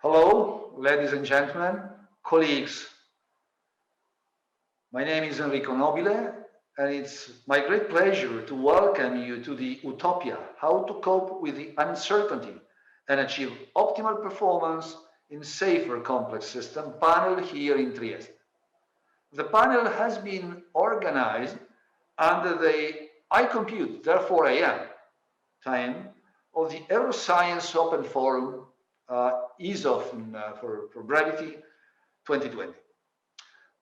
Hello, ladies and gentlemen, colleagues. My name is Enrico Nobile, and it's my great pleasure to welcome you to the UTOPIA, How to Cope with the Uncertainty and Achieve Optimal Performance in Safer Complex System panel here in Trieste. The panel has been organized under the I compute, therefore I am time of the Euroscience Open Forum, ESOF for brevity, 2020.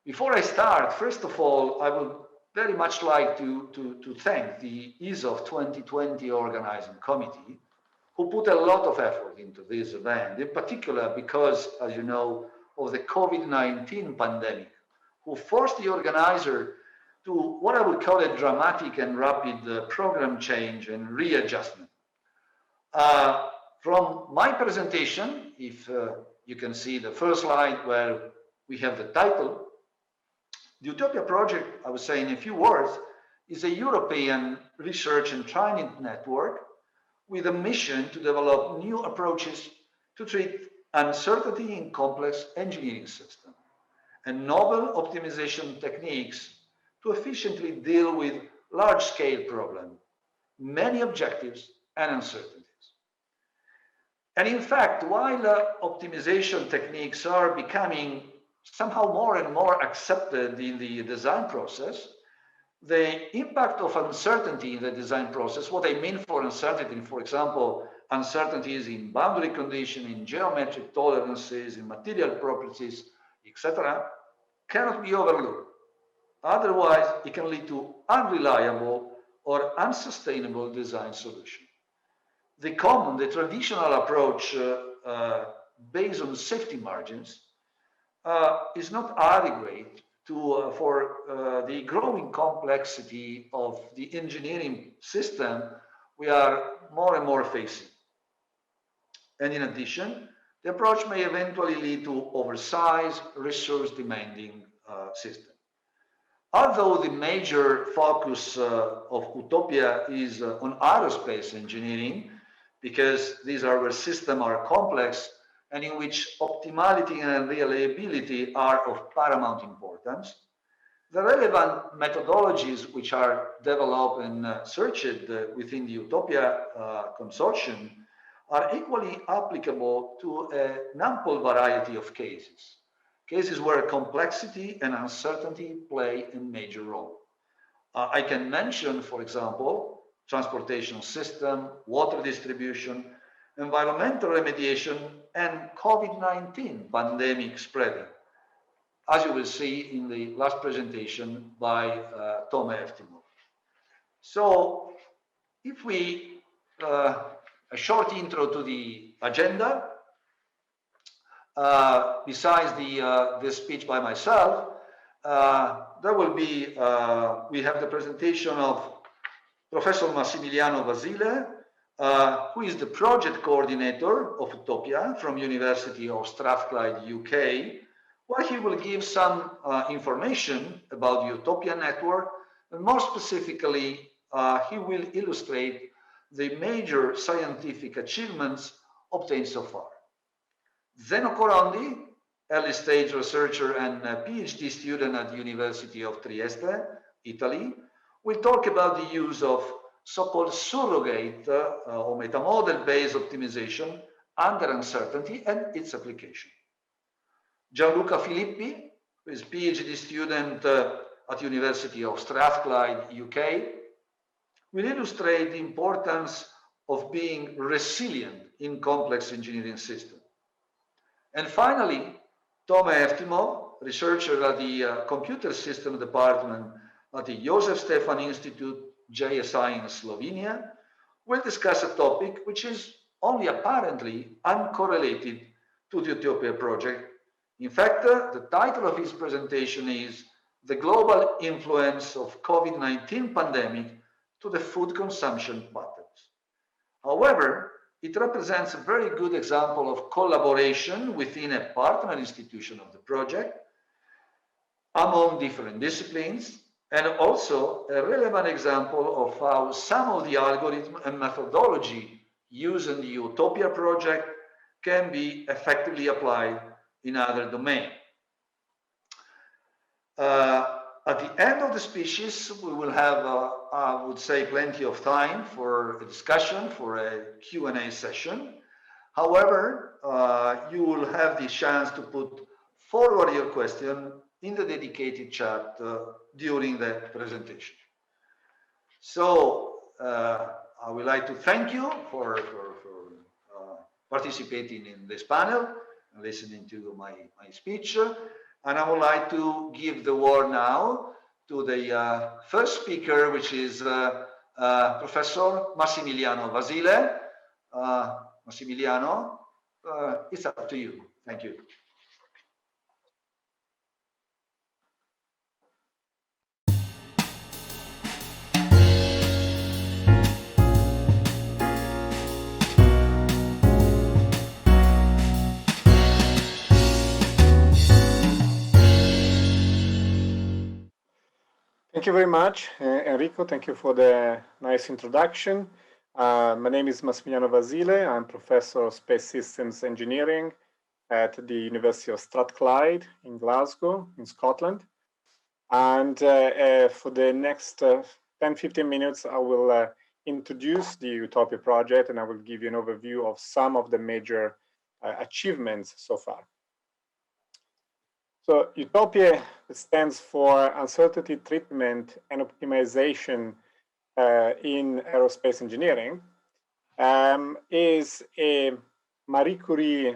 Before I start, first of all, I would very much like to thank the ESOF 2020 organizing committee, who put a lot of effort into this event, in particular because, as you know, of the COVID-19 pandemic, who forced the organizer to what I would call a dramatic and rapid program change and readjustment. From my presentation, if you can see the first slide where we have the title, the UTOPIA project, I would say in a few words, is a European research and training network with a mission to develop new approaches to treat uncertainty in complex engineering systems and novel optimization techniques to efficiently deal with large-scale problems, many objectives and uncertainties. And in fact, while optimization techniques are becoming somehow more and more accepted in the design process, the impact of uncertainty in the design process, what I mean for uncertainty, for example, uncertainties in boundary conditions, in geometric tolerances, in material properties, etc., cannot be overlooked. Otherwise, it can lead to unreliable or unsustainable design solutions. The traditional approach based on safety margins is not adequate for the growing complexity of the engineering system we are more and more facing. And in addition, the approach may eventually lead to oversized, resource-demanding system. Although the major focus of UTOPIA is on aerospace engineering, because these are where systems are complex and in which optimality and reliability are of paramount importance, the relevant methodologies which are developed and searched within the UTOPIA consortium are equally applicable to an ample variety of cases where complexity and uncertainty play a major role. I can mention, for example, transportation system, water distribution, environmental remediation, and COVID-19 pandemic spreading, as you will see in the last presentation by Tome Eftimov. So, if we, a short intro to the agenda, besides the speech by myself, there will be, we have the presentation of Professor Massimiliano Basile, who is the project coordinator of UTOPIA from University of Strathclyde, UK, where he will give some information about the UTOPIA network, and more specifically, he will illustrate the major scientific achievements obtained so far. Zeno Corondi, early stage researcher and PhD student at the University of Trieste, Italy, will talk about the use of so-called surrogate or metamodel-based optimization under uncertainty and its application. Gianluca Filippi, who is PhD student at University of Strathclyde, UK, will illustrate the importance of being resilient in complex engineering systems. And finally, Tome Eftimov, researcher at the Computer System Department at the Josef Stefan Institute, JSI in Slovenia, will discuss a topic which is only apparently uncorrelated to the UTOPIA project. In fact, the title of his presentation is The Global Influence of COVID-19 Pandemic to the Food Consumption Patterns. However, it represents a very good example of collaboration within a partner institution of the project, among different disciplines, and also a relevant example of how some of the algorithm and methodology used in the Utopia project can be effectively applied in other domains. At the end of the speeches, we will have, I would say, plenty of time for a discussion, for a Q&A session. However, you will have the chance to put forward your question in the dedicated chat during the presentation. So I would like to thank you for participating in this panel and listening to my speech. And I would like to give the word now to the first speaker, which is Professor Massimiliano Vasile. Massimiliano, it's up to you. Thank you. Thank you very much, Enrico. Thank you for the nice introduction. My name is Massimiliano Vasile. I'm Professor of Space Systems Engineering at the University of Strathclyde in Glasgow, in Scotland. And for the next 10-15 minutes, I will introduce the UTOPIAE project, and I will give you an overview of some of the major achievements so far. So UTOPIAE stands for Uncertainty Treatment and Optimization in Aerospace Engineering, is a Marie Curie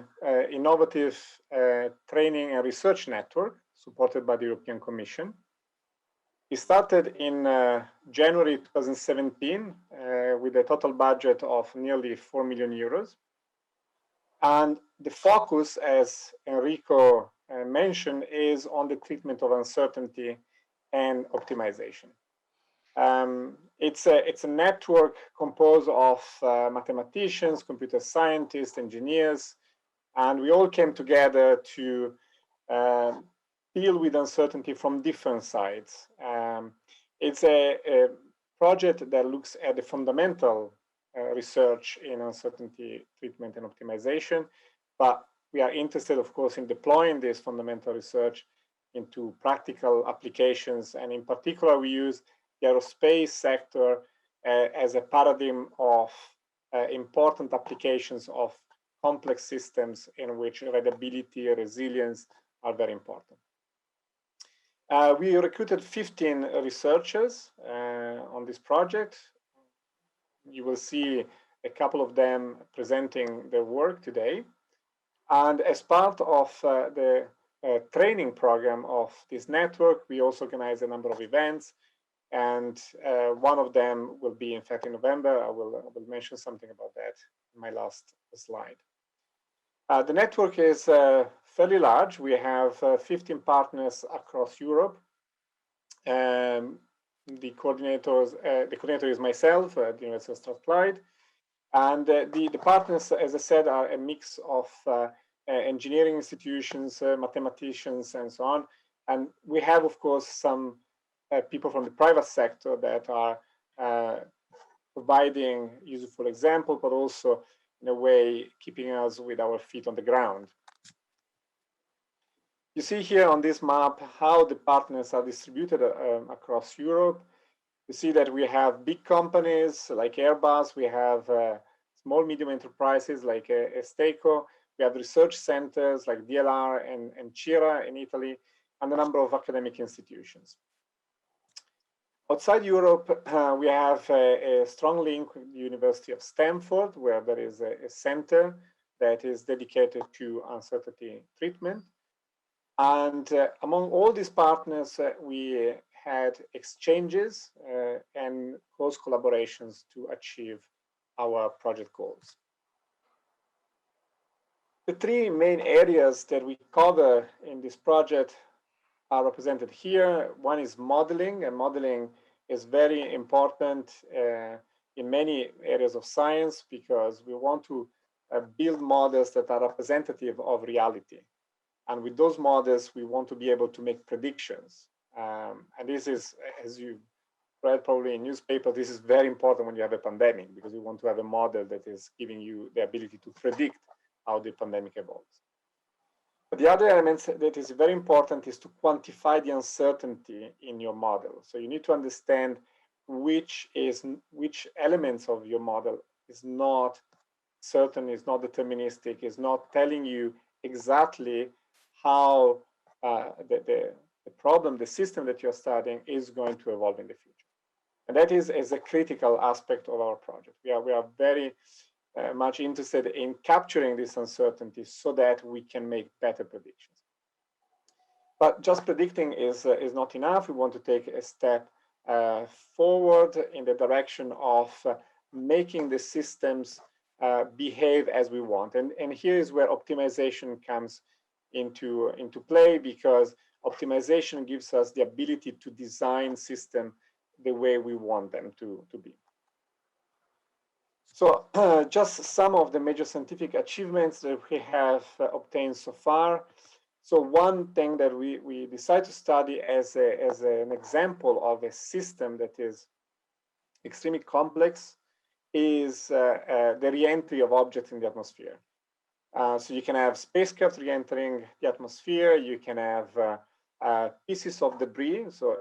innovative training and research network supported by the European Commission. It started in January 2017 with a total budget of nearly 4 million euros. And the focus, as Enrico mentioned, is on the treatment of uncertainty and optimization. It's a network composed of mathematicians, computer scientists, engineers, and we all came together to deal with uncertainty from different sides. It's a project that looks at the fundamental research in uncertainty treatment and optimization, but we are interested, of course, in deploying this fundamental research into practical applications, and in particular, we use the aerospace sector as a paradigm of important applications of complex systems in which reliability and resilience are very important. We recruited 15 researchers on this project. You will see a couple of them presenting their work today. And as part of the training program of this network, we also organize a number of events. And one of them will be, in fact, in November. I will mention something about that in my last slide. The network is fairly large. We have 15 partners across Europe. The coordinator is myself at the University of Strathclyde. And the partners, as I said, are a mix of engineering institutions, mathematicians, and so on. And we have, of course, some people from the private sector that are providing useful examples, but also, in a way, keeping us with our feet on the ground. You see here on this map how the partners are distributed across Europe. You see that we have big companies like Airbus, we have small, medium enterprises like Esteco, we have research centers like DLR and CIRA in Italy, and a number of academic institutions. Outside Europe, we have a strong link with the University of Stanford, where there is a center that is dedicated to uncertainty treatment. And among all these partners, we had exchanges and close collaborations to achieve our project goals. The three main areas that we cover in this project are represented here. One is modeling, and modeling is very important in many areas of science because we want to build models that are representative of reality. And with those models, we want to be able to make predictions. And this is, as you read probably in newspaper, this is very important when you have a pandemic, because you want to have a model that is giving you the ability to predict how the pandemic evolves. But the other element that is very important is to quantify the uncertainty in your model. So you need to understand which elements of your model is not certain, is not deterministic, is not telling you exactly how the problem, the system that you're studying is going to evolve in the future. And that is a critical aspect of our project. We are very much interested in capturing this uncertainty so that we can make better predictions. But just predicting is not enough. We want to take a step forward in the direction of making the systems behave as we want. And here is where optimization comes into play, because optimization gives us the ability to design systems the way we want them to be. So just some of the major scientific achievements that we have obtained so far. So one thing that we decided to study as an example of a system that is extremely complex is the re-entry of objects in the atmosphere. So you can have spacecraft re-entering the atmosphere, you can have pieces of debris, so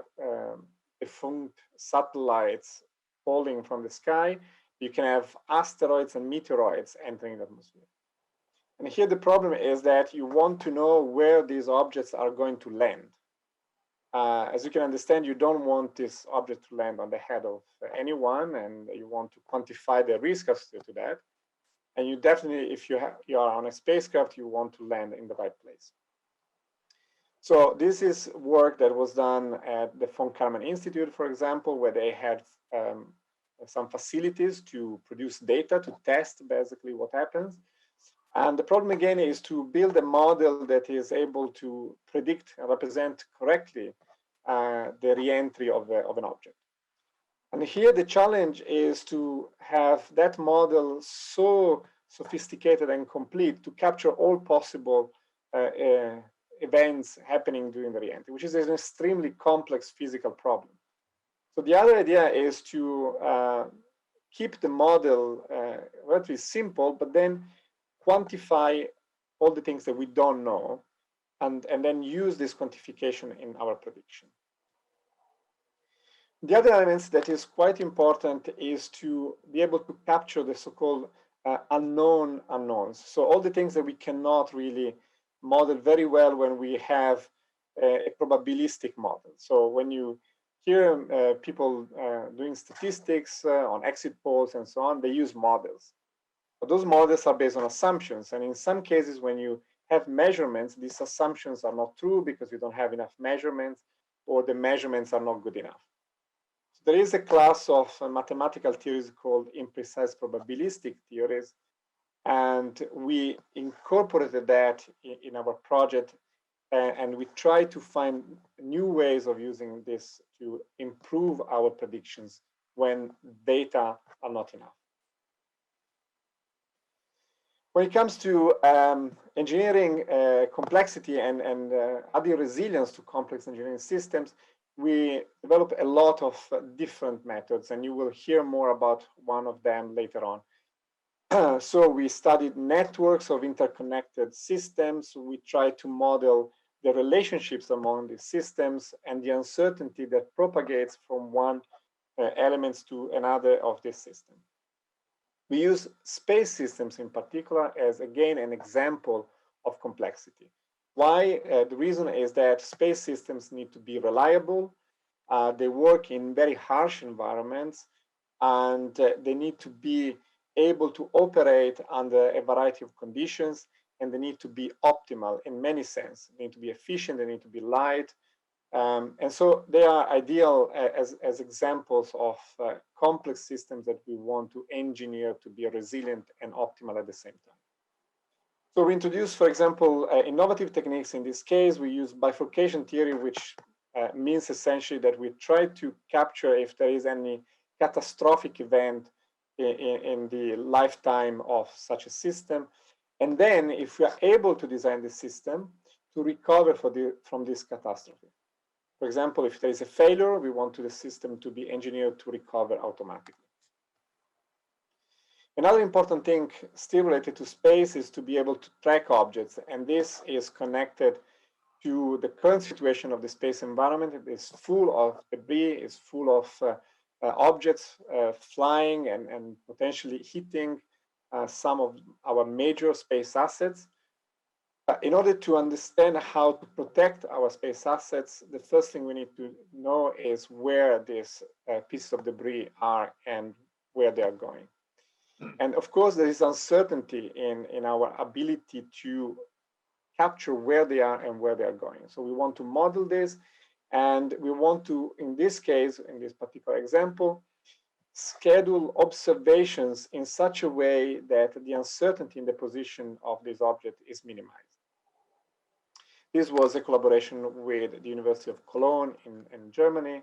defunct satellites falling from the sky, you can have asteroids and meteoroids entering the atmosphere. And here the problem is that you want to know where these objects are going to land. As you can understand, you don't want this object to land on the head of anyone, and you want to quantify the risk associated to that. And you definitely, if you are on a spacecraft, you want to land in the right place. So this is work that was done at the von Karman Institute, for example, where they had some facilities to produce data to test basically what happens. And the problem again is to build a model that is able to predict and represent correctly the re-entry of an object. And here the challenge is to have that model so sophisticated and complete to capture all possible events happening during the re-entry, which is an extremely complex physical problem. So the other idea is to keep the model relatively simple, but then quantify all the things that we don't know, and then use this quantification in our prediction. The other elements that is quite important is to be able to capture the so-called unknown unknowns. So all the things that we cannot really model very well when we have a probabilistic model. So when you hear people doing statistics on exit polls and so on, they use models. But those models are based on assumptions. And in some cases, when you have measurements, these assumptions are not true because you don't have enough measurements, or the measurements are not good enough. So there is a class of mathematical theories called imprecise probabilistic theories. And we incorporated that in our project, and we try to find new ways of using this to improve our predictions when data are not enough. When it comes to engineering complexity and adding resilience to complex engineering systems, we develop a lot of different methods, and you will hear more about one of them later on. So we studied networks of interconnected systems. We tried to model the relationships among the systems and the uncertainty that propagates from one elements to another of this system. We use space systems in particular as, again, an example of complexity. Why? The reason is that space systems need to be reliable. They work in very harsh environments, and they need to be able to operate under a variety of conditions, and they need to be optimal in many senses. They need to be efficient, they need to be light. And so they are ideal as examples of complex systems that we want to engineer to be resilient and optimal at the same time. So we introduced, for example, innovative techniques. In this case, we use bifurcation theory, which means essentially that we try to capture if there is any catastrophic event in the lifetime of such a system. And then if we are able to design the system, to recover from this catastrophe. For example, if there is a failure, we want the system to be engineered to recover automatically. Another important thing still related to space is to be able to track objects, and this is connected to the current situation of the space environment. It is full of debris, it's full of objects flying and potentially hitting some of our major space assets. In order to understand how to protect our space assets, the first thing we need to know is where these pieces of debris are and where they are going. And of course, there is uncertainty in our ability to capture where they are and where they are going. So we want to model this, and we want to, in this case, in this particular example, schedule observations in such a way that the uncertainty in the position of this object is minimized. This was a collaboration with the University of Cologne in Germany,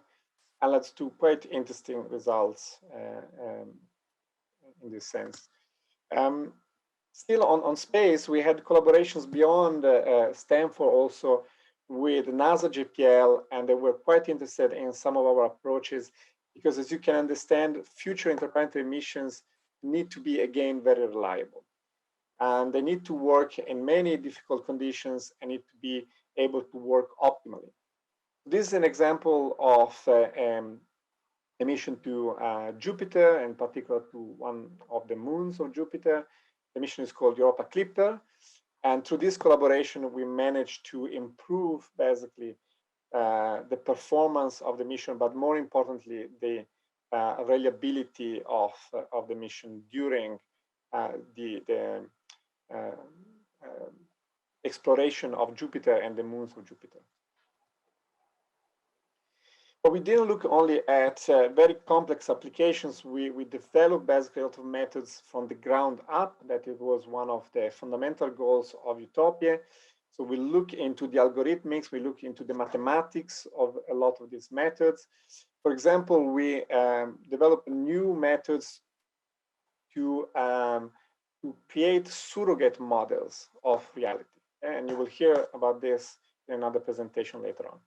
and led to quite interesting results in this sense. Still on space, we had collaborations beyond Stanford also with NASA JPL, and they were quite interested in some of our approaches because, as you can understand, future interplanetary missions need to be, again, very reliable. And they need to work in many difficult conditions and need to be able to work optimally. This is an example of a mission to Jupiter, in particular to one of the moons of Jupiter. The mission is called Europa Clipper. And through this collaboration, we managed to improve basically the performance of the mission, but more importantly, the reliability of the mission during the exploration of Jupiter and the moons of Jupiter. But we didn't look only at very complex applications. We developed basically a lot of methods from the ground up. That it was one of the fundamental goals of UTOPIAE. So we look into the algorithmics, we look into the mathematics of a lot of these methods. For example, we developed new methods to create surrogate models of reality. And you will hear about this in another presentation later on.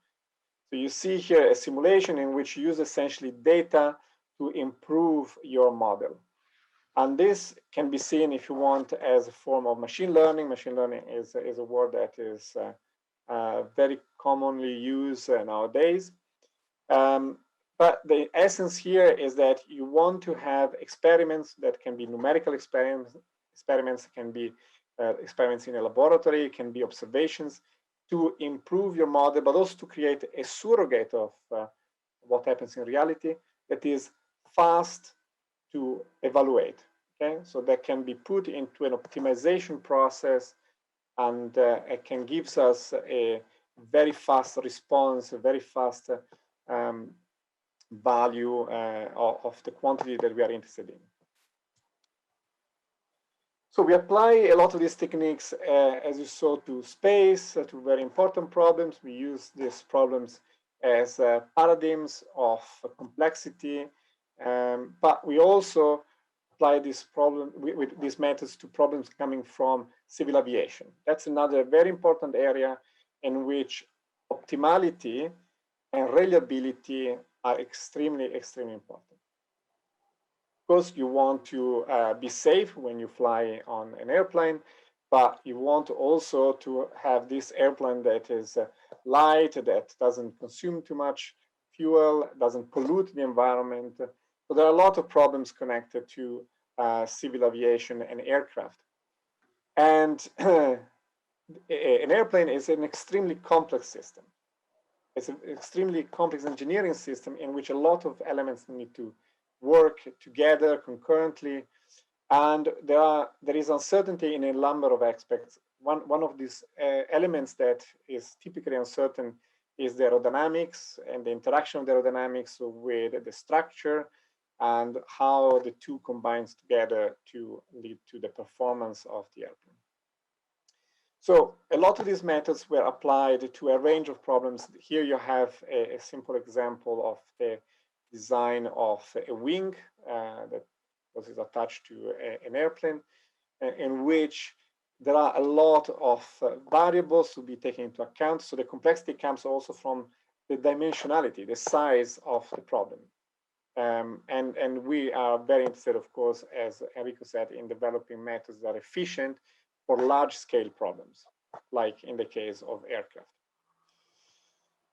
So you see here a simulation in which you use essentially data to improve your model. And this can be seen, if you want, as a form of machine learning. Machine learning is a word that is very commonly used nowadays. But the essence here is that you want to have experiments that can be numerical experiments. Experiments can be experiments in a laboratory, it can be observations, to improve your model, but also to create a surrogate of what happens in reality that is fast to evaluate. Okay, so that can be put into an optimization process, and it can give us a very fast response, a very fast value of the quantity that we are interested in. So we apply a lot of these techniques, as you saw, to space, to very important problems. We use these problems as paradigms of complexity, but we also apply this problem with these methods to problems coming from civil aviation. That's another very important area in which optimality and reliability are extremely, extremely important. Of course, you want to be safe when you fly on an airplane, but you want also to have this airplane that is light, that doesn't consume too much fuel, doesn't pollute the environment. So there are a lot of problems connected to civil aviation and aircraft. And an airplane is an extremely complex system. It's an extremely complex engineering system in which a lot of elements need to work together concurrently, and there is uncertainty in a number of aspects. One of these elements that is typically uncertain is the aerodynamics and the interaction of the aerodynamics with the structure and how the two combines together to lead to the performance of the airplane. So a lot of these methods were applied to a range of problems. Here you have a simple example of the design of a wing that was attached to an airplane, in which there are a lot of variables to be taken into account. So the complexity comes also from the dimensionality, the size of the problem. And we are very interested, of course, as Enrico said, in developing methods that are efficient for large-scale problems, like in the case of aircraft.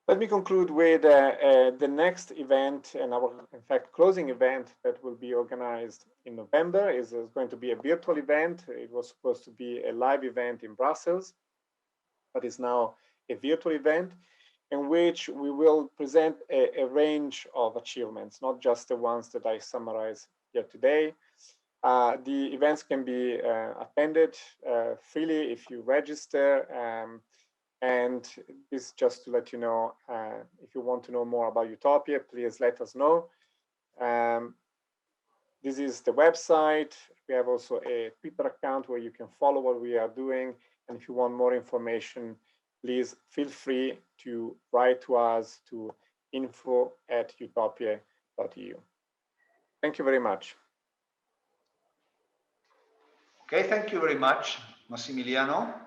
Let me conclude with the next event, and our, in fact, closing event that will be organized in November is going to be a virtual event. It was supposed to be a live event in Brussels, but is now a virtual event in which we will present a range of achievements, not just the ones that I summarize here today. The events can be attended freely if you register. And this just to let you know, if you want to know more about UTOPIAE, please let us know. This is the website. We have also a Twitter account where you can follow what we are doing. And if you want more information, please feel free to write to us to info@utopia.eu. Thank you very much. Okay, thank you very much, Massimiliano.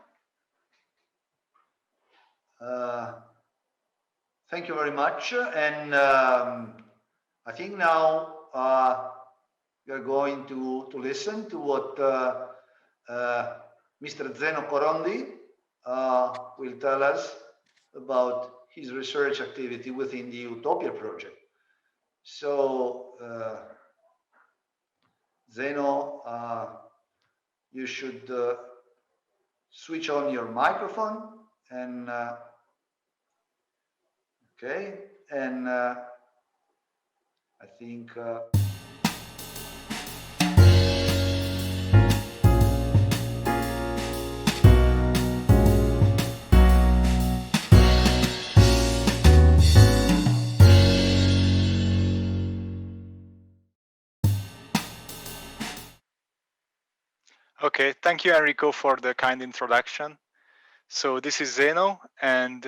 Thank you very much. And I think now we are going to listen to what Mr. Zeno Corondi will tell us about his research activity within the UTOPIAE project. So, Zeno, you should switch on your microphone and okay, and I think Okay, thank you, Enrico, for the kind introduction. So this is Zeno, and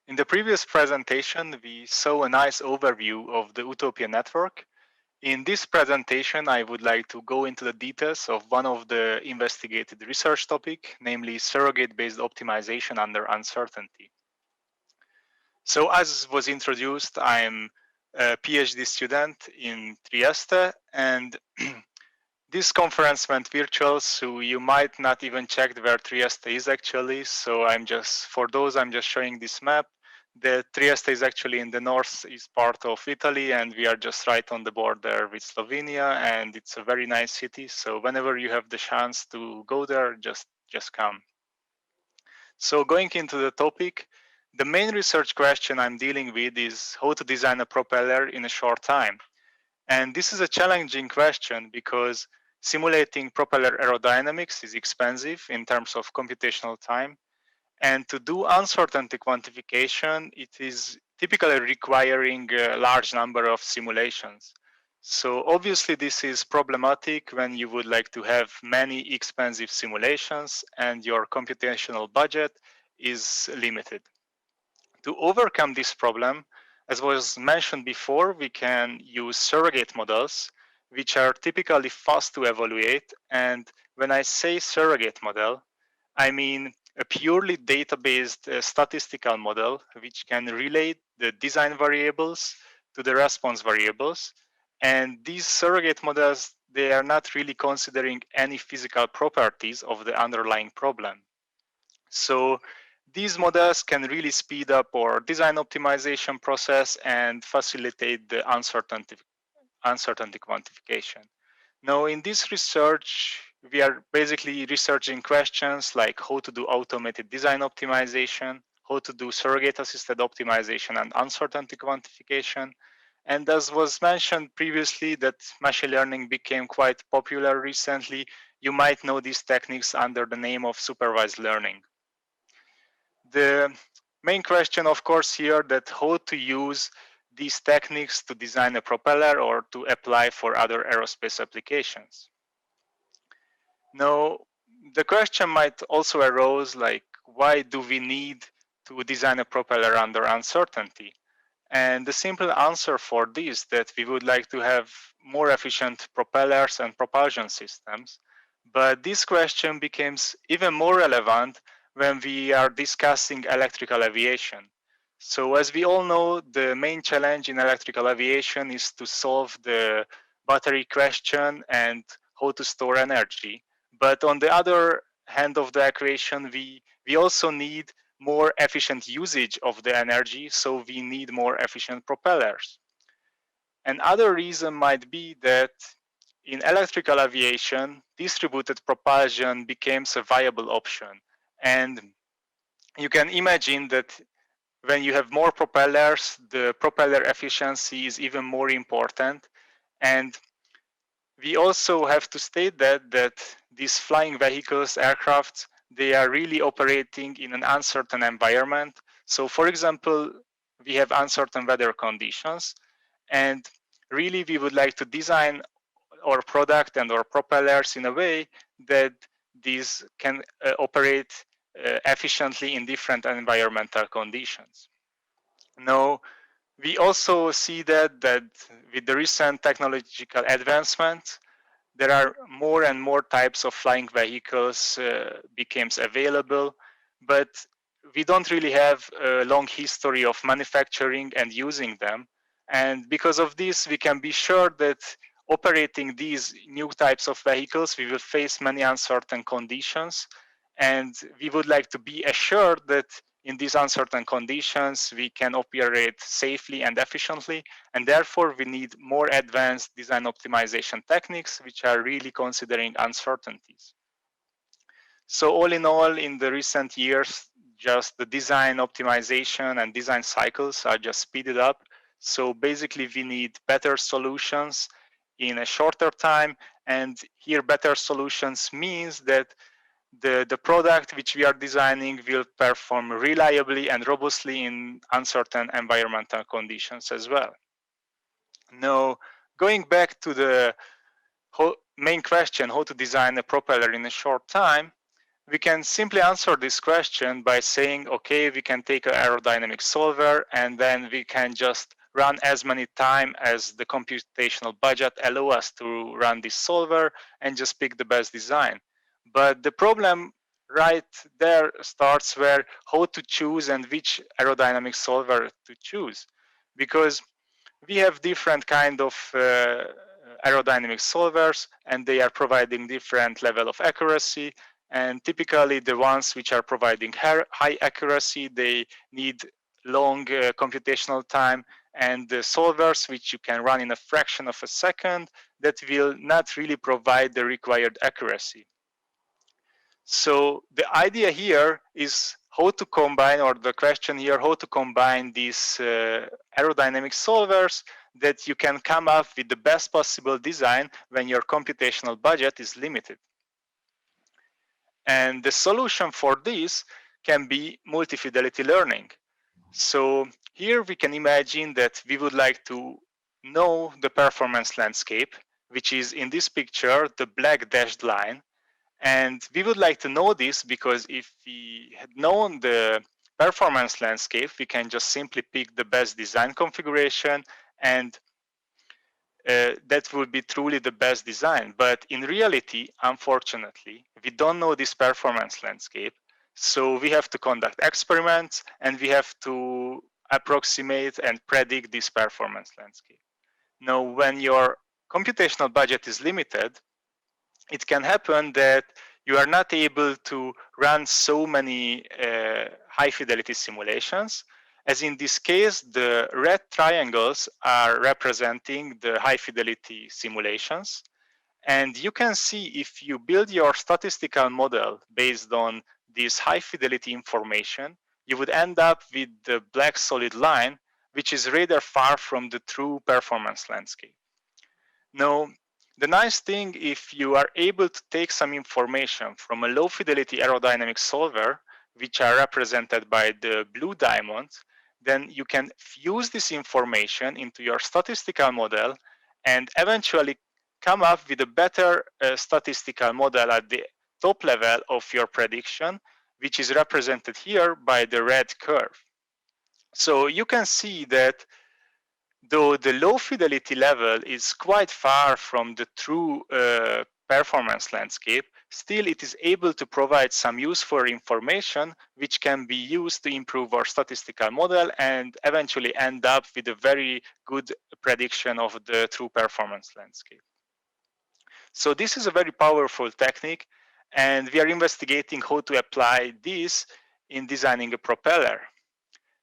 in the previous presentation, we saw a nice overview of the UTOPIAE network. In this presentation, I would like to go into the details of one of the investigated research topic, namely surrogate-based optimization under uncertainty. So as was introduced, I'm a PhD student in Trieste, and this conference went virtual, so you might not even check where Trieste is actually. So I'm just showing this map. The Trieste is actually in the northeast part of Italy, and we are just right on the border with Slovenia, and it's a very nice city. So whenever you have the chance to go there, just come. So going into the topic, the main research question I'm dealing with is how to design a propeller in a short time. And this is a challenging question because simulating propeller aerodynamics is expensive in terms of computational time. And to do uncertainty quantification, it is typically requiring a large number of simulations. So obviously this is problematic when you would like to have many expensive simulations and your computational budget is limited. To overcome this problem, as was mentioned before, we can use surrogate models, which are typically fast to evaluate. And when I say surrogate model, I mean a purely data-based statistical model, which can relate the design variables to the response variables. And these surrogate models, they are not really considering any physical properties of the underlying problem. So these models can really speed up our design optimization process and facilitate the uncertainty quantification. Now, in this research, we are basically researching questions like how to do automated design optimization, how to do surrogate-assisted optimization and uncertainty quantification. And as was mentioned previously, that machine learning became quite popular recently, you might know these techniques under the name of supervised learning. The main question, of course, here that how to use these techniques to design a propeller or to apply for other aerospace applications. Now, the question might also arise like, why do we need to design a propeller under uncertainty? And the simple answer for this that we would like to have more efficient propellers and propulsion systems. But this question becomes even more relevant when we are discussing electrical aviation. So as we all know, the main challenge in electrical aviation is to solve the battery question and how to store energy. But on the other hand of the equation, we also need more efficient usage of the energy, so we need more efficient propellers. Another reason might be that in electrical aviation, distributed propulsion becomes a viable option. And you can imagine that when you have more propellers, the propeller efficiency is even more important. And we also have to state that these flying vehicles, aircrafts, they are really operating in an uncertain environment. So for example, we have uncertain weather conditions, and really we would like to design our product and our propellers in a way that these can operate efficiently in different environmental conditions. Now, we also see that with the recent technological advancements, there are more and more types of flying vehicles becomes available, but we don't really have a long history of manufacturing and using them. And because of this, we can be sure that operating these new types of vehicles, we will face many uncertain conditions. And we would like to be assured that in these uncertain conditions, we can operate safely and efficiently. And therefore, we need more advanced design optimization techniques, which are really considering uncertainties. So all in all, in the recent years, just the design optimization and design cycles are just speeded up. So basically, we need better solutions in a shorter time. And here, better solutions means that the product which we are designing will perform reliably and robustly in uncertain environmental conditions as well. Now, going back to the main question, how to design a propeller in a short time, we can simply answer this question by saying, okay, we can take an aerodynamic solver and then we can just run as many time as the computational budget allow us to run this solver and just pick the best design. But the problem right there starts where how to choose and which aerodynamic solver to choose. Because we have different kind of aerodynamic solvers and they are providing different level of accuracy, and typically the ones which are providing high accuracy, they need long computational time, and the solvers which you can run in a fraction of a second, that will not really provide the required accuracy. So the idea here is how to combine, or the question here, how to combine these aerodynamic solvers that you can come up with the best possible design when your computational budget is limited. And the solution for this can be multi-fidelity learning. So here we can imagine that we would like to know the performance landscape, which is in this picture, the black dashed line. And we would like to know this because if we had known the performance landscape, we can just simply pick the best design configuration, and that would be truly the best design. But in reality, unfortunately, we don't know this performance landscape. So we have to conduct experiments and we have to approximate and predict this performance landscape. Now, when your computational budget is limited, it can happen that you are not able to run so many high fidelity simulations. As in this case, the red triangles are representing the high fidelity simulations. And you can see if you build your statistical model based on this high fidelity information, you would end up with the black solid line, which is rather far from the true performance landscape. Now, the nice thing, if you are able to take some information from a low fidelity aerodynamic solver, which are represented by the blue diamonds, then you can fuse this information into your statistical model and eventually come up with a better statistical model at the top level of your prediction, which is represented here by the red curve. So you can see that though the low fidelity level is quite far from the true performance landscape, still it is able to provide some useful information which can be used to improve our statistical model and eventually end up with a very good prediction of the true performance landscape. So this is a very powerful technique, and we are investigating how to apply this in designing a propeller.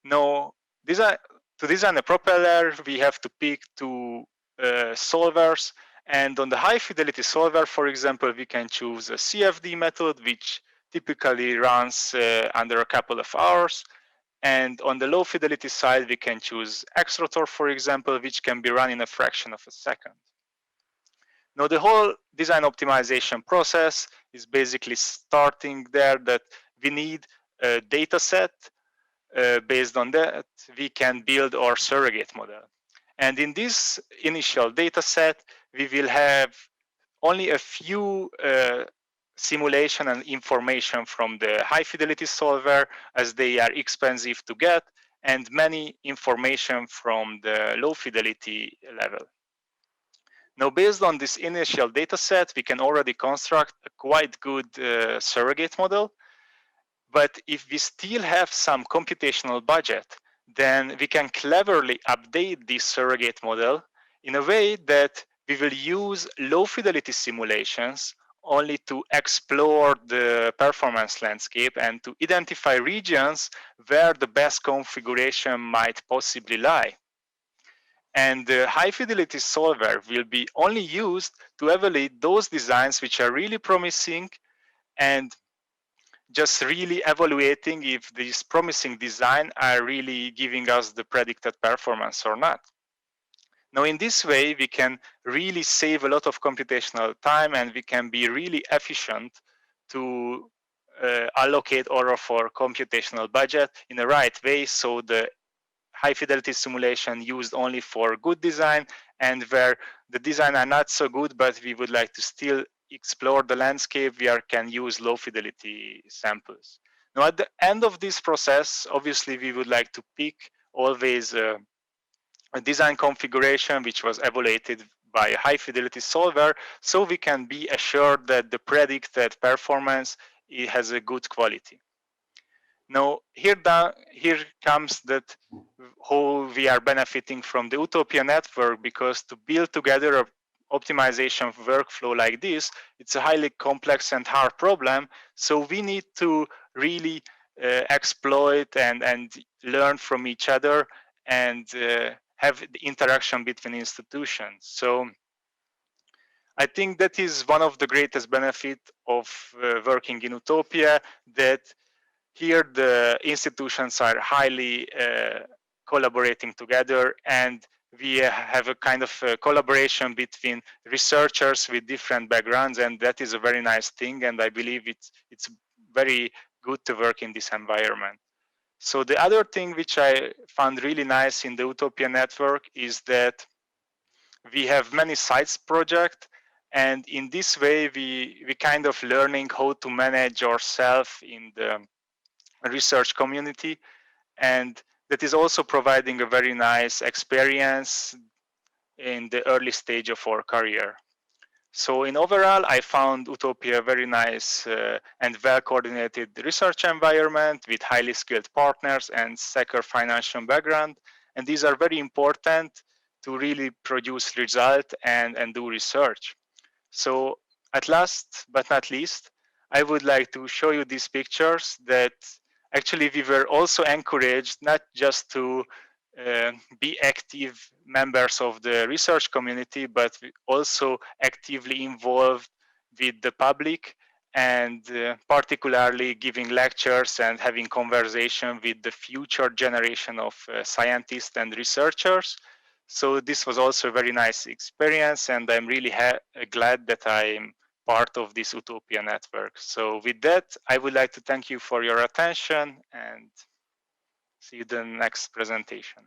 Now, to design a propeller, we have to pick two solvers, and on the high fidelity solver, for example, we can choose a CFD method, which typically runs under a couple of hours. And on the low fidelity side, we can choose Xrotor, for example, which can be run in a fraction of a second. Now, the whole design optimization process is basically starting there that we need a data set. Based on that, we can build our surrogate model. And in this initial data set, we will have only a few simulation and information from the high fidelity solver, as they are expensive to get, and many information from the low fidelity level. Now, based on this initial data set, we can already construct a quite good surrogate model. But if we still have some computational budget, then we can cleverly update this surrogate model in a way that we will use low fidelity simulations only to explore the performance landscape and to identify regions where the best configuration might possibly lie. And the high fidelity solver will be only used to evaluate those designs which are really promising and just really evaluating if these promising design are really giving us the predicted performance or not. Now, in this way, we can really save a lot of computational time, and we can be really efficient to allocate all of our computational budget in the right way, so the high fidelity simulation used only for good design, and where the design are not so good, but we would like to still explore the landscape, we can use low fidelity samples. Now, at the end of this process, obviously, we would like to pick always a design configuration which was evaluated by a high fidelity solver, so we can be assured that the predicted performance has a good quality. Now, here comes that how we are benefiting from the UTOPIAE network, because to build together an optimization workflow like this, it's a highly complex and hard problem. So we need to really exploit and learn from each other and have the interaction between institutions. So I think that is one of the greatest benefits of working in UTOPIAE, that here the institutions are highly collaborating together, and we have a kind of collaboration between researchers with different backgrounds, and that is a very nice thing, and I believe it's very good to work in this environment. So the other thing which I found really nice in the UTOPIAE network is that we have many sites projects, and in this way we kind of learning how to manage ourselves in the research community, and that is also providing a very nice experience in the early stage of our career. So in overall, I found UTOPIAE a very nice and well-coordinated research environment with highly skilled partners and secure financial background, and these are very important to really produce results and do research. So at last but not least, I would like to show you these pictures that actually we were also encouraged not just to be active members of the research community, but also actively involved with the public, and particularly giving lectures and having conversation with the future generation of scientists and researchers. So this was also a very nice experience, and I'm really glad that I'm part of this UTOPIAE network. So with that, I would like to thank you for your attention, and see you in the next presentation.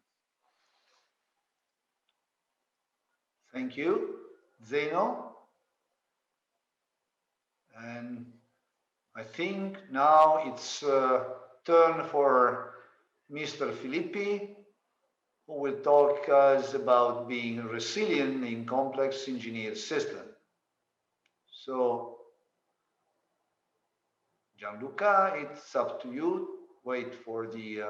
Thank you, Zeno. And I think now it's turn for Mr. Filippi, who will talk us about being resilient in complex engineered systems. So Gianluca, it's up to you. Wait for the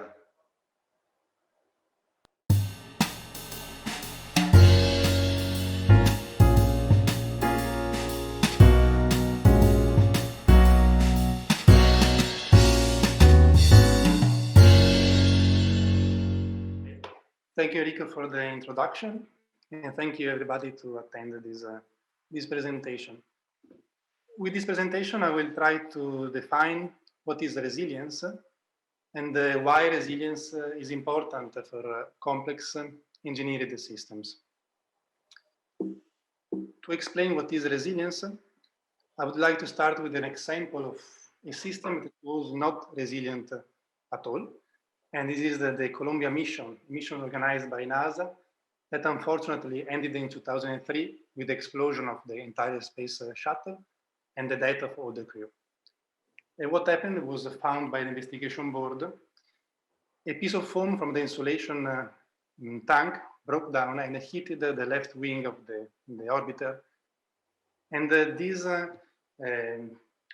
Thank you, Enrico, for the introduction, and thank you everybody to attend this presentation. With this presentation, I will try to define what is resilience and why resilience is important for complex engineered systems. To explain what is resilience, I would like to start with an example of a system that was not resilient at all. And this is the Columbia mission organized by NASA that unfortunately ended in 2003 with the explosion of the entire space shuttle and the death of all the crew. And what happened was found by the investigation board. A piece of foam from the insulation tank broke down and hit the left wing of the orbiter. And this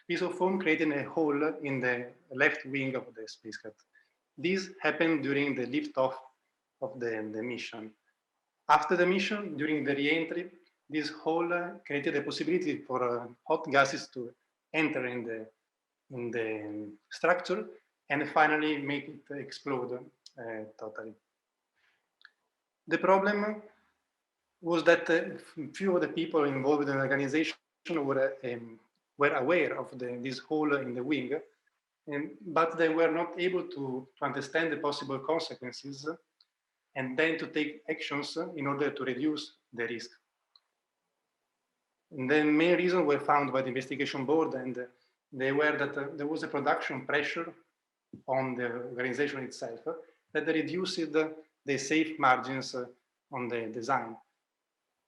piece of foam created a hole in the left wing of the spacecraft. This happened during the liftoff of the mission. After the mission, during the re-entry, this hole created a possibility for hot gases to enter in the structure and finally make it explode totally. The problem was that few of the people involved in the organization were aware of this hole in the wing, but they were not able to understand the possible consequences and then to take actions in order to reduce the risk. And the main reasons were found by the investigation board, and they were that there was a production pressure on the organization itself that reduced the safe margins on the design.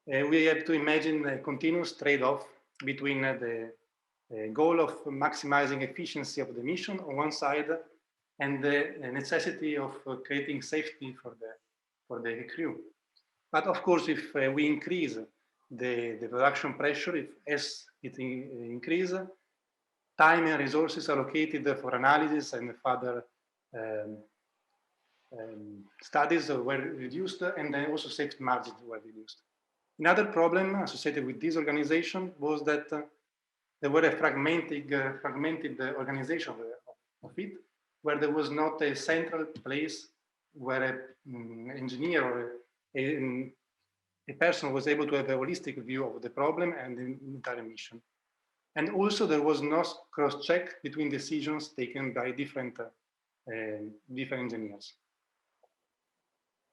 We have to imagine a continuous trade-off between the goal of maximizing efficiency of the mission on one side and the necessity of creating safety for the crew. But of course, if we increase the production pressure, if as it increases, time and resources allocated for analysis and further studies were reduced, and then also safety margins were reduced. Another problem associated with this organization was that there were a fragmented organization of it, where there was not a central place where an engineer or a person was able to have a holistic view of the problem and the entire mission. And also there was no cross-check between decisions taken by different engineers.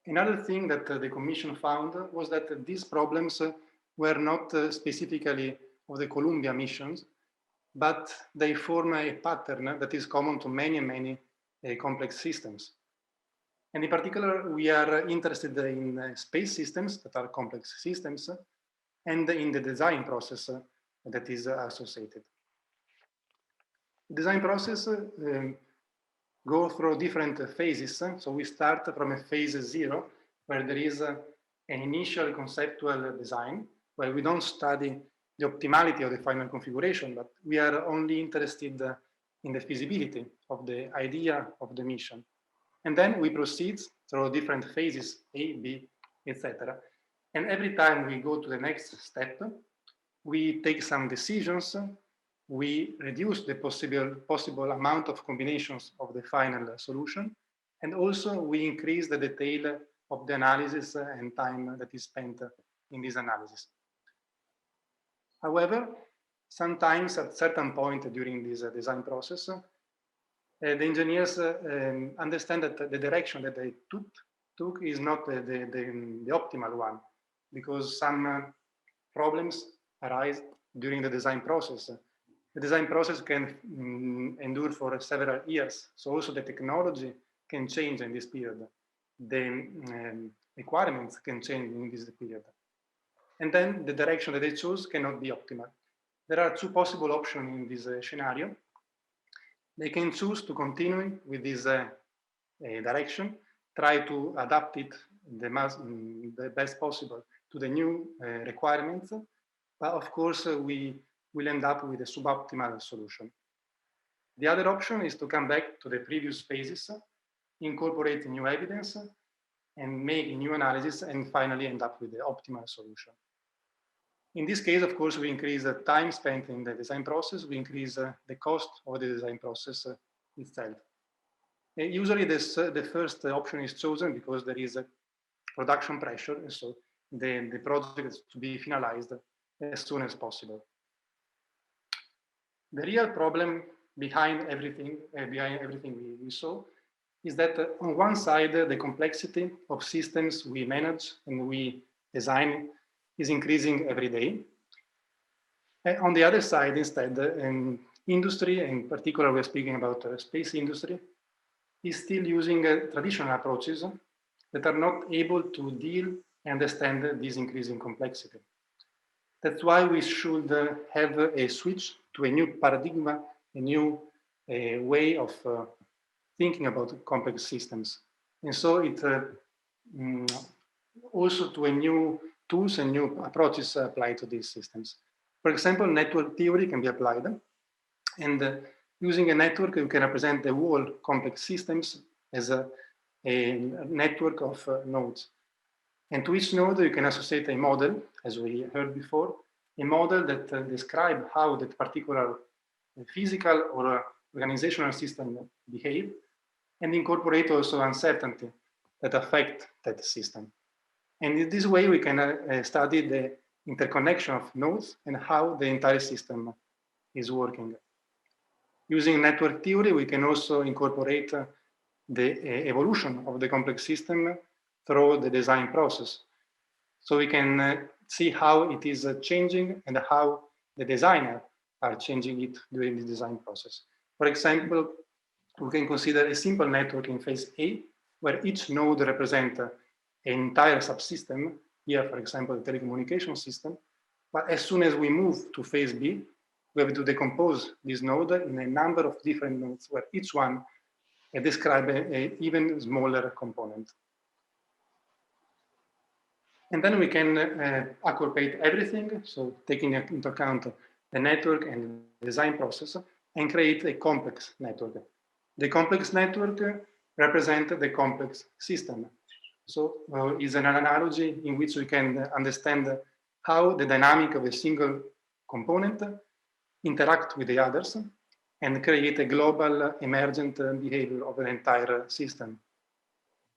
Another thing that the Commission found was that these problems were not specifically of the Columbia missions, but they form a pattern that is common to many complex systems. And in particular, we are interested in space systems that are complex systems and in the design process that is associated. The design process go through different phases. So we start from a phase 0, where there is an initial conceptual design, where we don't study the optimality of the final configuration, but we are only interested in the feasibility of the idea of the mission. And then we proceed through different phases, A, B, etc. And every time we go to the next step, we take some decisions, we reduce the possible amount of combinations of the final solution, and also we increase the detail of the analysis and time that is spent in this analysis. However, sometimes at certain point during this design process, the engineers understand that the direction that they took is not the optimal one, because some problems arise during the design process. The design process can endure for several years, so also the technology can change in this period. The requirements can change in this period. And then the direction that they choose cannot be optimal. There are two possible options in this scenario. They can choose to continue with this direction, try to adapt it the best possible to the new requirements, but of course we will end up with a suboptimal solution. The other option is to come back to the previous phases, incorporate new evidence, and make new analysis, and finally end up with the optimal solution. In this case, of course, we increase the time spent in the design process, we increase the cost of the design process itself. Usually the first option is chosen because there is a production pressure, and so the project is to be finalized as soon as possible. The real problem behind everything we saw is that on one side, the complexity of systems we manage and we design is increasing every day. And on the other side, instead, industry, in particular, we're speaking about space industry, is still using traditional approaches that are not able to deal and understand this increasing complexity. That's why we should have a switch to a new paradigm, a new way of thinking about complex systems. And so it also to a new tools and new approaches applied to these systems. For example, network theory can be applied, and using a network, you can represent the whole complex systems as a network of nodes. And to each node, you can associate a model, as we heard before, a model that describes how that particular physical or organizational system behave, and incorporate also uncertainty that affect that system. And in this way, we can study the interconnection of nodes and how the entire system is working. Using network theory, we can also incorporate the evolution of the complex system through the design process. So we can see how it is changing and how the designer are changing it during the design process. For example, we can consider a simple network in phase A, where each node represents an entire subsystem, here, for example, the telecommunication system. But as soon as we move to phase B, we have to decompose this node in a number of different nodes, where each one describes an even smaller component. And then we can incorporate everything, so taking into account the network and design process, and create a complex network. The complex network represents the complex system. So it's an analogy in which we can understand how the dynamic of a single component interact with the others and create a global emergent behavior of an entire system.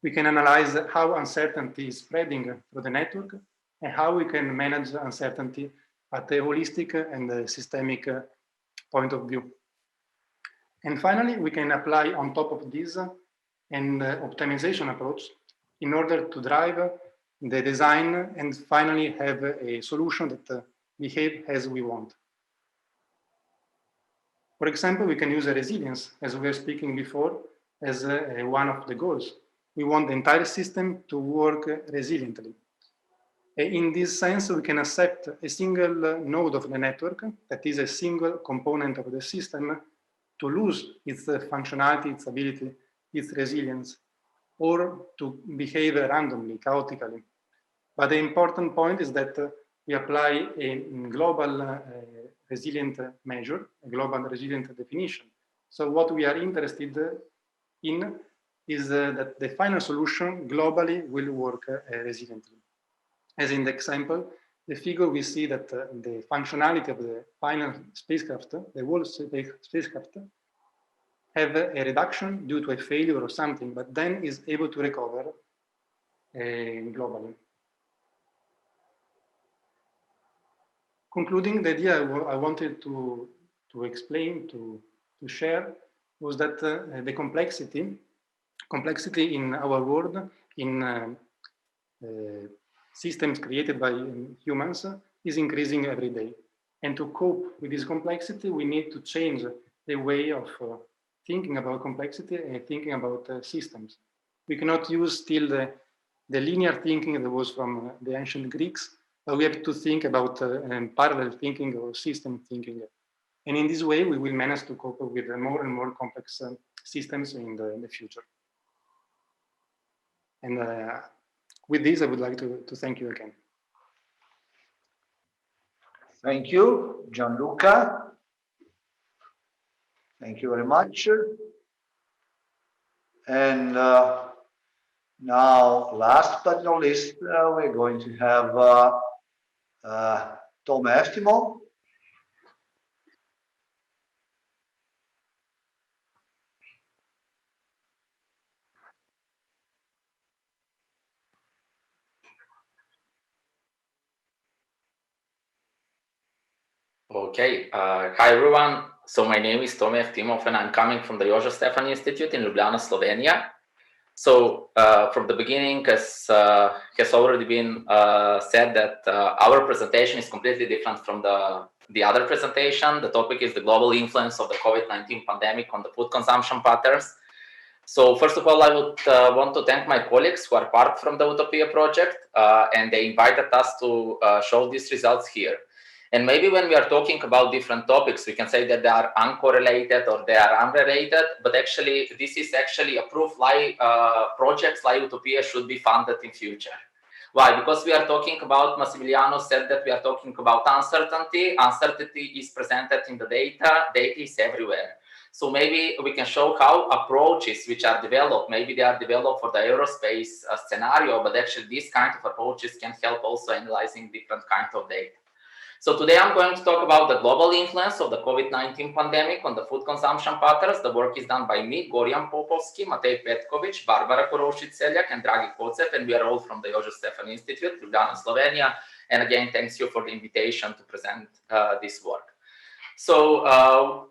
We can analyze how uncertainty is spreading through the network and how we can manage uncertainty at a holistic and systemic point of view. And finally, we can apply on top of this an optimization approach in order to drive the design and finally have a solution that behave as we want. For example, we can use a resilience, as we were speaking before, as one of the goals. We want the entire system to work resiliently. In this sense, we can accept a single node of the network, that is a single component of the system, to lose its functionality, its ability, its resilience, or to behave randomly, chaotically. But the important point is that we apply a global resilient measure, a global resilient definition. So what we are interested in is that the final solution globally will work resiliently. As in the example, the figure, we see that the functionality of the final spacecraft, the whole spacecraft, have a reduction due to a failure or something, but then is able to recover globally. Concluding, the idea I wanted to explain, to share, was that the complexity in our world, in systems created by humans, is increasing every day. And to cope with this complexity, we need to change the way of thinking about complexity and thinking about systems. We cannot use still the linear thinking that was from the ancient Greeks, but we have to think about parallel thinking or system thinking. And in this way, we will manage to cope with more and more complex systems in the future. And with this, I would like to thank you again. Thank you, Gianluca. Thank you very much. And now, last but not least, we're going to have Tom S.p.A. Okay, hi everyone. So my name is Tome Eftimov and I'm coming from the Joža Stefan Institute in Ljubljana, Slovenia. So from the beginning, as has already been said, that our presentation is completely different from the other presentation. The topic is the global influence of the COVID-19 pandemic on the food consumption patterns. So first of all, I would want to thank my colleagues who are part from the UTOPIAE project, and they invited us to show these results here. And maybe when we are talking about different topics, we can say that they are uncorrelated or they are unrelated, but actually this is actually a proof why projects like UTOPIAE should be funded in future. Why? Because we are talking about, Massimiliano said that we are talking about uncertainty. Uncertainty is presented in the data. Data is everywhere. So maybe we can show how approaches which are developed, maybe they are developed for the aerospace scenario, but actually these kind of approaches can help also analyzing different kinds of data. So today I'm going to talk about the global influence of the COVID-19 pandemic on the food consumption patterns. The work is done by me, Gorjan Popovski, Matej Petković, Barbara Korošić-Seljak, and Dragi Kocev, and we are all from the Joža Stefan Institute, Ljubljana, Slovenia. And again, thanks you for the invitation to present this work. So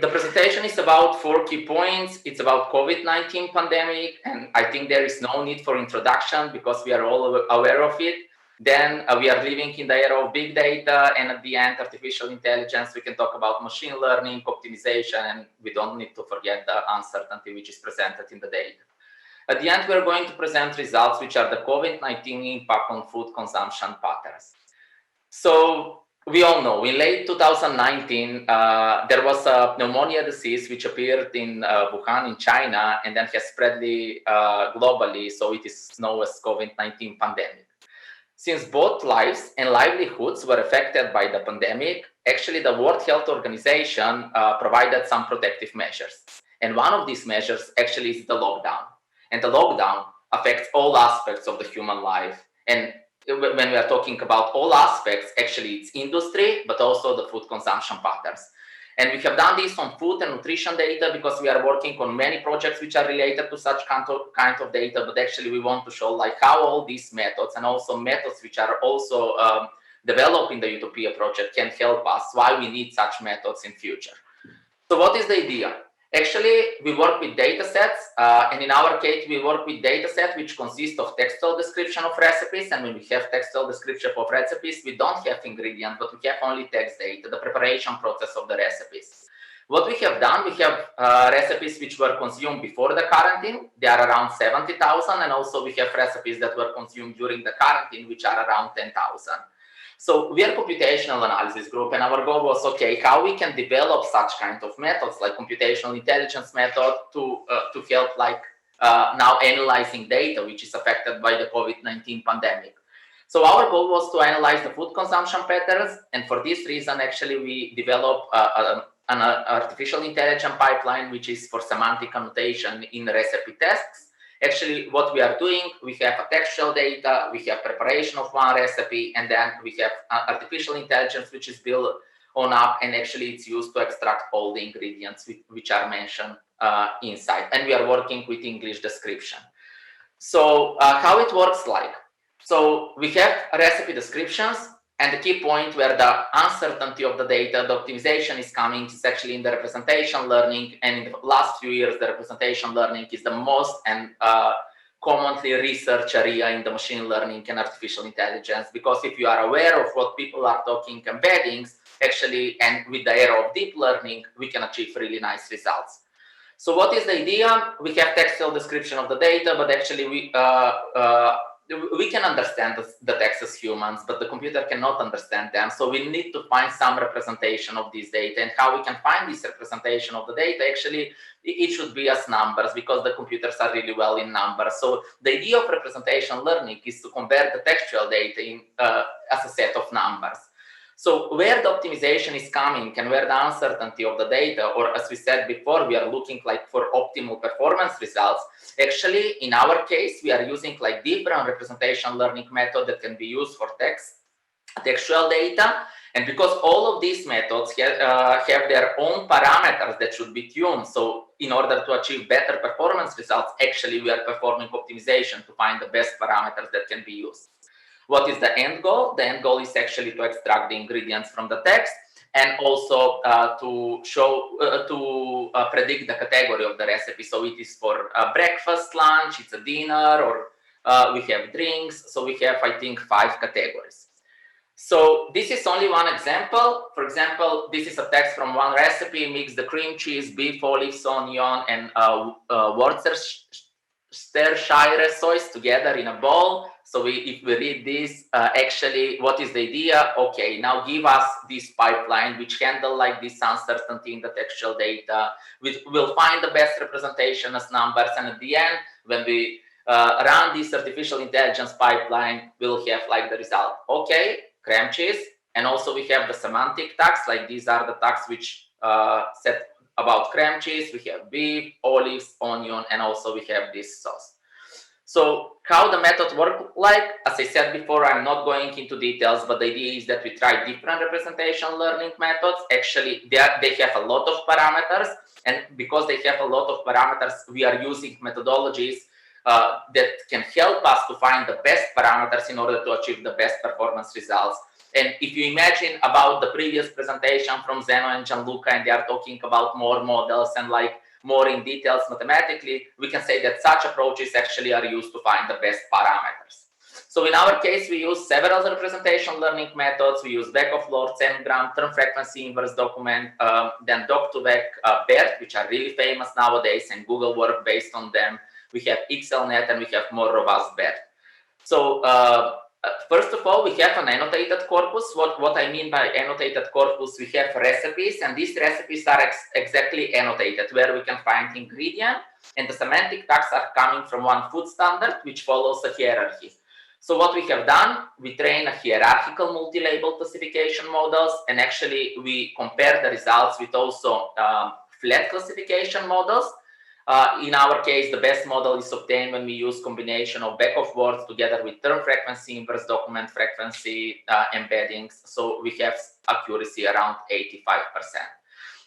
the presentation is about 4 key points. It's about COVID-19 pandemic, and I think there is no need for introduction because we are all aware of it. Then we are living in the era of big data, and at the end, artificial intelligence. We can talk about machine learning, optimization, and we don't need to forget the uncertainty which is presented in the data. At the end, we're going to present results which are the COVID-19 impact on food consumption patterns. So we all know in late 2019, there was a pneumonia disease which appeared in Wuhan in China and then has spread globally. So it is known as COVID-19 pandemic. Since both lives and livelihoods were affected by the pandemic, actually the World Health Organization provided some protective measures. And one of these measures actually is the lockdown. And the lockdown affects all aspects of the human life. And when we are talking about all aspects, actually it's industry, but also the food consumption patterns. And we have done this on food and nutrition data because we are working on many projects which are related to such kind of data, but actually we want to show like how all these methods and also methods which are also developed in the UTOPIAE project can help us why we need such methods in future. So what is the idea? Actually, we work with data sets, and in our case, we work with data set which consists of textual description of recipes. And when we have textual description of recipes, we don't have ingredients, but we have only text data, the preparation process of the recipes. What we have done, we have recipes which were consumed before the quarantine. They are around 70,000, and also we have recipes that were consumed during the quarantine, which are around 10,000. So we are a computational analysis group, and our goal was, okay, how we can develop such kind of methods like computational intelligence method to help like now analyzing data which is affected by the COVID-19 pandemic. So our goal was to analyze the food consumption patterns, and for this reason, actually, we developed an artificial intelligence pipeline which is for semantic annotation in recipe tests. Actually, what we are doing, we have a textual data, we have preparation of one recipe, and then we have artificial intelligence which is built on up, and actually it's used to extract all the ingredients which are mentioned inside. And we are working with English description. So how it works like? So we have recipe descriptions, and the key point where the uncertainty of the data, the optimization is coming, is actually in the representation learning. And in the last few years, the representation learning is the most and commonly researched area in the machine learning and artificial intelligence. Because if you are aware of what people are talking embeddings, actually, and with the era of deep learning, we can achieve really nice results. So what is the idea? We have textual description of the data, but actually we can understand the text as humans, but the computer cannot understand them. So we need to find some representation of this data, and how we can find this representation of the data, actually, it should be as numbers because the computers are really well in numbers. So the idea of representation learning is to convert the textual data in, as a set of numbers. So where the optimization is coming and where the uncertainty of the data, or as we said before, we are looking like for optimal performance results. Actually, in our case, we are using like different representation learning method that can be used for textual data. And because all of these methods have their own parameters that should be tuned. So in order to achieve better performance results, actually we are performing optimization to find the best parameters that can be used. What is the end goal? The end goal is actually to extract the ingredients from the text and also to predict the category of the recipe. So it is for breakfast, lunch, it's a dinner, or we have drinks. So we have, I think, 5 categories. So this is only one example. For example, this is a text from one recipe: mix the cream cheese, beef, olives, onion, and Worcestershire sauce together in a bowl. So if we read this, actually, what is the idea? Okay, now give us this pipeline which handle like this uncertainty in the textual data. We'll find the best representation as numbers, and at the end, when we run this artificial intelligence pipeline, we'll have like the result. Okay, cream cheese, and also we have the semantic tags. Like these are the tags which set about cream cheese. We have beef, olives, onion, and also we have this sauce. So how the methods work, like, as I said before, I'm not going into details, but the idea is that we try different representation learning methods. Actually, they have a lot of parameters, and because they have a lot of parameters, we are using methodologies that can help us to find the best parameters in order to achieve the best performance results. And if you imagine about the previous presentation from Zeno and Gianluca, and they are talking about more models and like more in details mathematically, we can say that such approaches actually are used to find the best parameters. So in our case, we use several representation learning methods. We use back-of-Lord, Ngram, term frequency inverse document, then doc2vec, BERT, which are really famous nowadays, and Google work based on them. We have XLNet, and we have more robust BERT. So first of all, we have an annotated corpus. What I mean by annotated corpus, we have recipes, and these recipes are exactly annotated, where we can find ingredient, and the semantic tags are coming from one food standard, which follows a hierarchy. So what we have done, we train a hierarchical multi-label classification models, and actually we compare the results with also flat classification models. In our case, the best model is obtained when we use combination of back-of-words together with term frequency, inverse document frequency embeddings. So we have accuracy around 85%.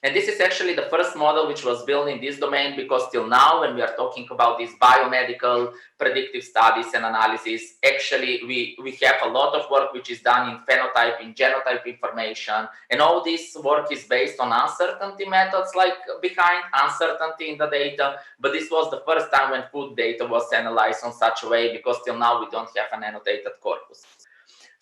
And this is actually the first model which was built in this domain, because till now, when we are talking about these biomedical predictive studies and analysis, actually we have a lot of work which is done in phenotype, in genotype information, and all this work is based on uncertainty methods, like behind uncertainty in the data. But this was the first time when food data was analyzed on such a way, because till now we don't have an annotated corpus.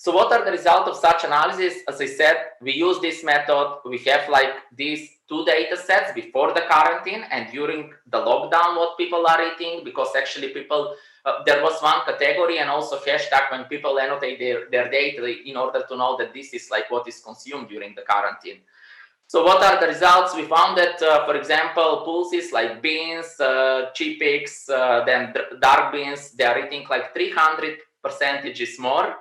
So what are the results of such analysis? As I said, we use this method. We have like these 2 data sets before the quarantine and during the lockdown, what people are eating, because actually people, there was one category and also hashtag when people annotate their data in order to know that this is like what is consumed during the quarantine. So what are the results? We found that, for example, pulses like beans, chickpeas, then dark beans, they are eating like 300% more.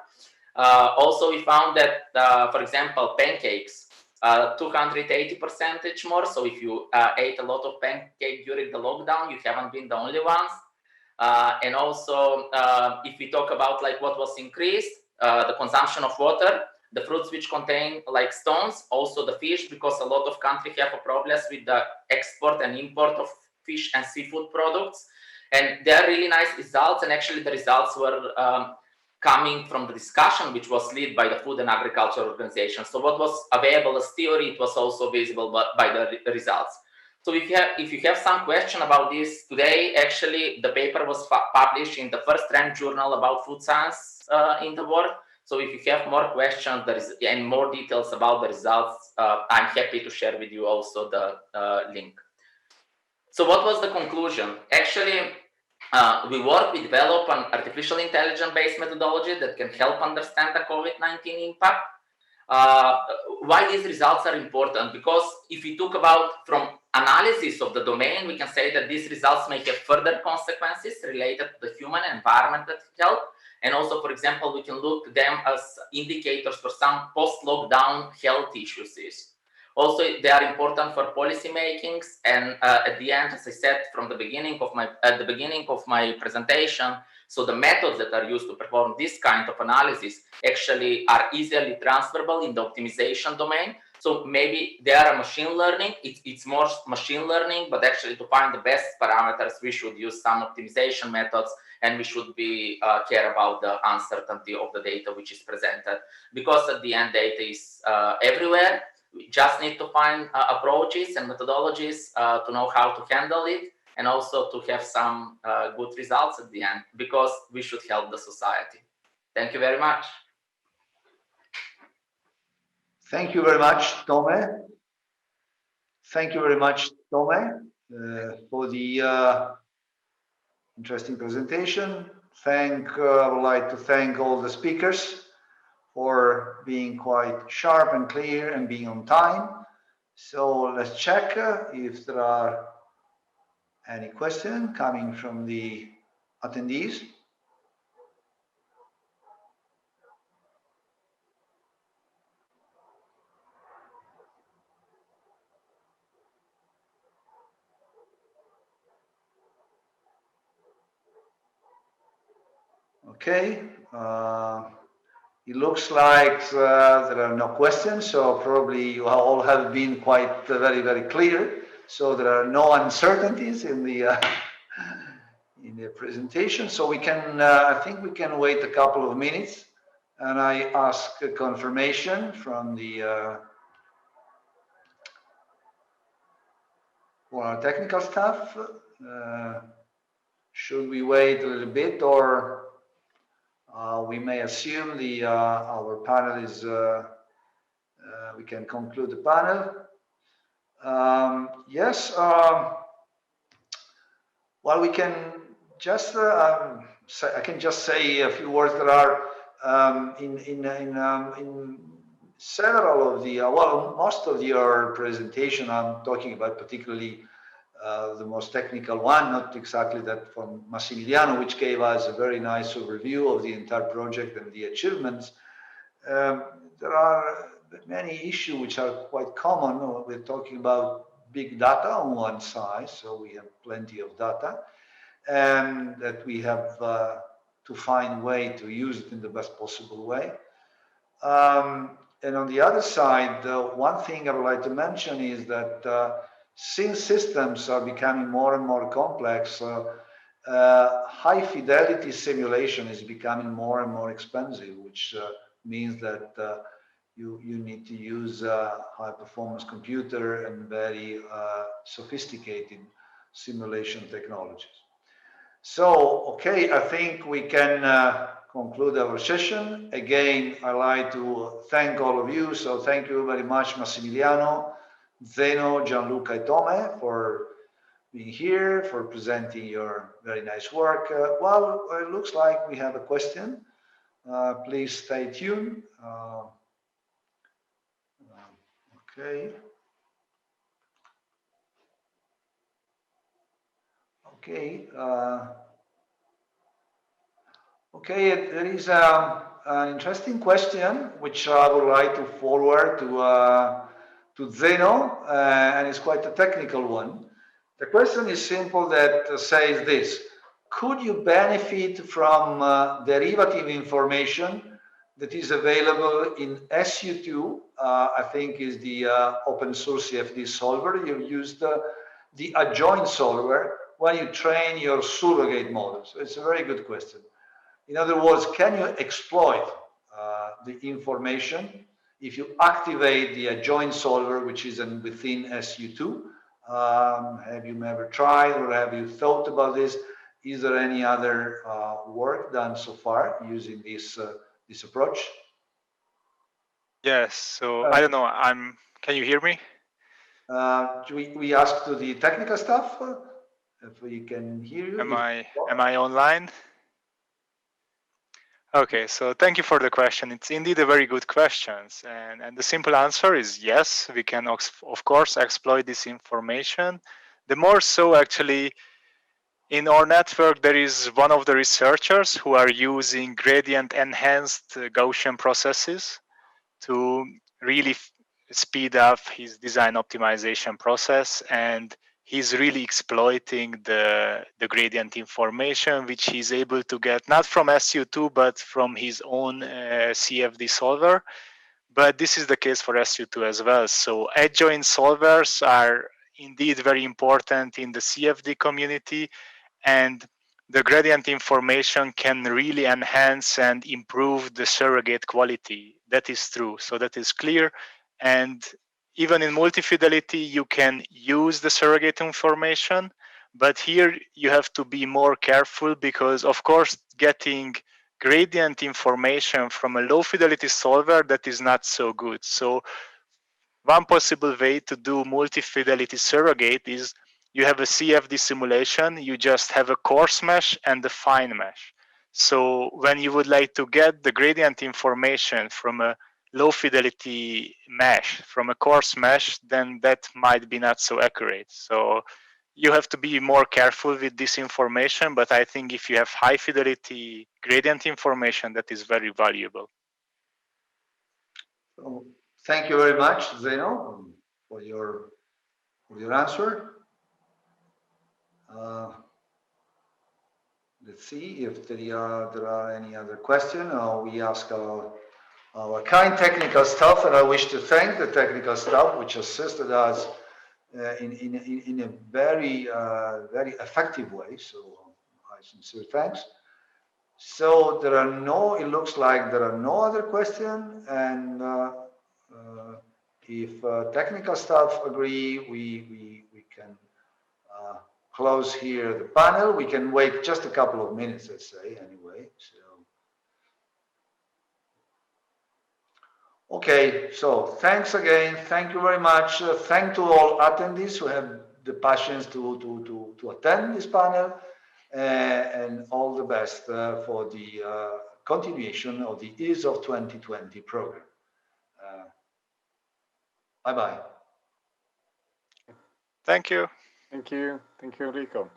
Also, we found that, for example, pancakes, 280% more. So if you ate a lot of pancake during the lockdown, you haven't been the only ones. And also, if we talk about like what was increased, the consumption of water, the fruits which contain like stones, also the fish, because a lot of countries have a problems with the export and import of fish and seafood products. And they are really nice results. And actually the results were coming from the discussion which was led by the Food and Agriculture Organization. So what was available as theory, it was also visible by the results. So if you have some question about this today, actually the paper was published in the first ranked journal about food science in the world. So if you have more questions and more details about the results, I'm happy to share with you also the link. So what was the conclusion? Actually, we develop an artificial intelligence-based methodology that can help understand the COVID-19 impact. Why these results are important? Because if we talk about from analysis of the domain, we can say that these results may have further consequences related to the human environment health. And also, for example, we can look them as indicators for some post-lockdown health issues. Also, they are important for policy makings. And at the end, as I said from the beginning of my presentation, so the methods that are used to perform this kind of analysis actually are easily transferable in the optimization domain. So maybe they are machine learning. It's more machine learning, but actually to find the best parameters, we should use some optimization methods, and we should be care about the uncertainty of the data which is presented, because at the end, data is everywhere. We just need to find approaches and methodologies to know how to handle it, and also to have some good results at the end, because we should help the society. Thank you very much. Thank you very much, Tome. Thank you very much, Tome, for the interesting presentation. I would like to thank all the speakers for being quite sharp and clear and being on time. So let's check if there are any questions coming from the attendees. Okay, it looks like there are no questions, so probably you all have been quite very, very clear. So there are no uncertainties in the presentation. So we can, I think we can wait a couple of minutes, and I ask a confirmation from the for our technical staff. Should we wait a little bit, or we may assume the our panel is we can conclude the panel. Yes. Well, we can just I can just say a few words. There are in several of the well, most of your presentation. I'm talking about particularly the most technical one, not exactly that from Massimiliano, which gave us a very nice overview of the entire project and the achievements. There are many issues which are quite common. We're talking about big data on one side, so we have plenty of data, and that we have to find a way to use it in the best possible way. And on the other side, one thing I would like to mention is that since systems are becoming more and more complex, high fidelity simulation is becoming more and more expensive, which means that you need to use high performance computer and very sophisticated simulation technologies. So, okay, I think we can conclude our session. Again, I'd like to thank all of you. So thank you very much, Massimiliano, Zeno, Gianluca, and Tome, for being here, for presenting your very nice work. Well, it looks like we have a question. Please stay tuned. Okay. Okay. Okay, there is an interesting question which I would like to forward to Zeno, and it's quite a technical one. The question is simple, that says this: could you benefit from derivative information that is available in SU2? I think is the open source CFD solver. You used the adjoint solver when you train your surrogate models. It's a very good question. In other words, can you exploit the information if you activate the adjoint solver, which is within SU2? Have you ever tried, or have you thought about this? Is there any other work done so far using this this approach? Yes. So I don't know. Can you hear me? We asked to the technical staff if we can hear you. Am I online? Okay, so thank you for the question. It's indeed a very good question. And the simple answer is yes, we can, of course, exploit this information. The more so, actually, in our network, there is one of the researchers who are using gradient enhanced Gaussian processes to really speed up his design optimization process, and he's really exploiting the gradient information which he's able to get not from SU2 but from his own CFD solver. But this is the case for SU2 as well. So adjoint solvers are indeed very important in the CFD community, and the gradient information can really enhance and improve the surrogate quality. That is true. So that is clear. And even in multi-fidelity, you can use the surrogate information, but here you have to be more careful because, of course, getting gradient information from a low fidelity solver, that is not so good. So one possible way to do multi-fidelity surrogate is you have a CFD simulation, you just have a coarse mesh and a fine mesh. So when you would like to get the gradient information from a low fidelity mesh, from a coarse mesh, then that might be not so accurate. So you have to be more careful with this information, but I think if you have high fidelity gradient information, that is very valuable. So, thank you very much, Zeno, for your answer. Let's see if there are any other questions. We ask our kind technical staff, and I wish to thank the technical staff which assisted us in a very very effective way. So my sincere thanks. So there are no. It looks like there are no other questions, and if technical staff agree, we can close here the panel. We can wait just a couple of minutes, let's say, anyway. So. Okay, so thanks again. Thank you very much. Thank to all attendees who have the patience to attend this panel, and all the best for the continuation of the EASE of 2020 program. Bye-bye. Thank you. Thank you. Thank you, Enrico.